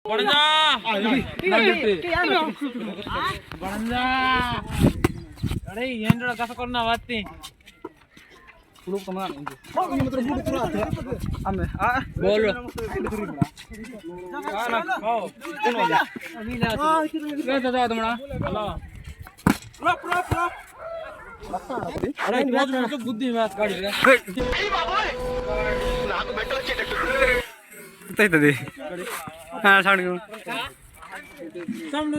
बढ़जा अरे ఏంట్రా కస కొన్నా వత్తి लोग तमाम ये मतलब बुढ़ थोड़ा थे हमें बोलो खाना खाओ कौन हो गया अभी ले ले दादा तुमड़ा हेलो रॉक रॉक रॉक अरे बहुत तो बुद्धि बात गाड़ी रे ए बाबू నాకు మెంటల్ వచ్చేటట్టు తైతది సౌండ్ సౌండ్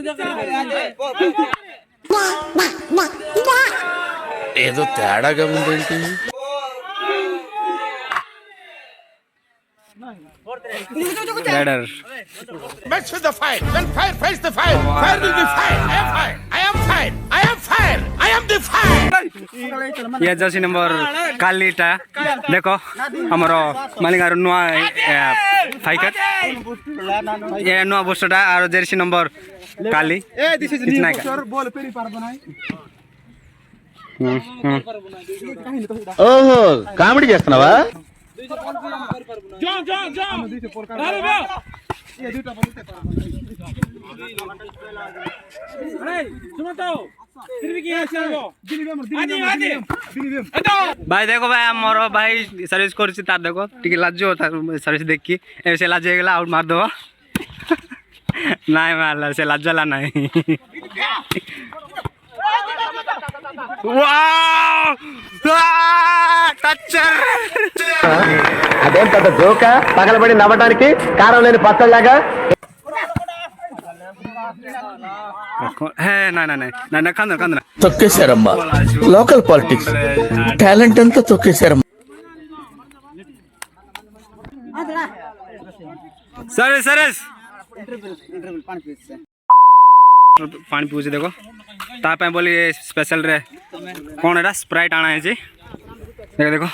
ఏదో తేడాగా ఉందేంటి Ladder. Match with the fire. When fire fights the fire, fire will be fire. I am fire. I am fire. I am fire. I am the fire. ये जर्सी नंबर कालीटा देखो हमारो मालिगार नुआ फाइकर ये नुआ बोस्टोटा और जर्सी नंबर काली इतना का बोल पेरी पार बनाई ఓహో కామెడీ చేస్తున్నావా जा जा जा अरे बे ये दूटा बोलते पार अरे सुनो तो फिर भी क्या है वो आदि आदि भाई देखो भाई मोर भाई सर्विस करछि तार देखो टिके लाजो तार सर्विस देख की ऐसे लाज गेला आउट मार दो नहीं मारला से लाजला नहीं वाओ టచ్చర్ అదేం పెద్ద జోక పగలబడి నవ్వడానికి కారం లేని పచ్చళ్ళగా హే నా నా నా నా కంద కంద తొక్కేశారమ్మా లోకల్ పాలిటిక్స్ టాలెంట్ అంతా తొక్కేశారమ్మా सर्विस सर्विस पानी पीछे देखो ताप बोली स्पेशल रे कौन एटा स्प्राइट आना है जी देखो देखो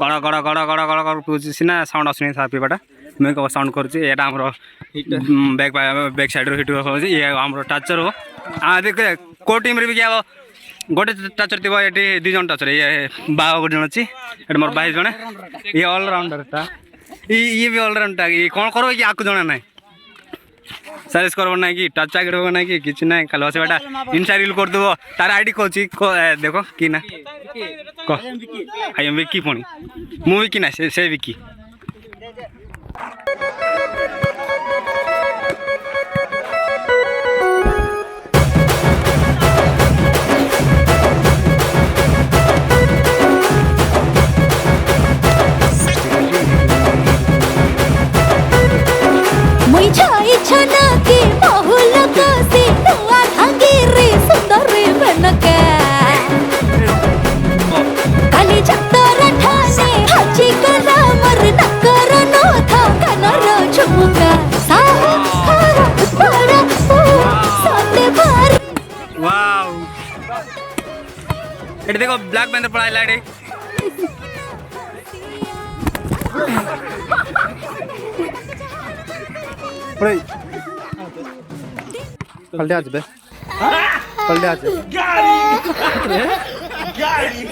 गड़ गड़ गड़ गड़ गड़ गड़ पीछे सीना साउंड आसुनी था पीबाटा मैं को साउंड करूँ ये आम बैक बैक साइड हिट हो ये आम टाचर हो देख को टीम रे भी क्या गोटे टाचर थी ये दी जन टाचर ये बा गोटे जन अच्छी ये मोर भाई जड़े ये ऑलराउंडर ये भी ऑलराउंडर ये कौन करो कि आपको जना ना सर्विस करब ना कि टच चाकरी होगा ना कि किसी ना खाली बस बेटा इंस्टा रील कर देव तार आईडी कौची देखो कि ना कह आई एम विक्की पुणी मु विक्की ना से विक्की इट देखो ब्लैक पैंथर पड़ा लाइट पलटे आज बे पलटे आज गाड़ी गाड़ी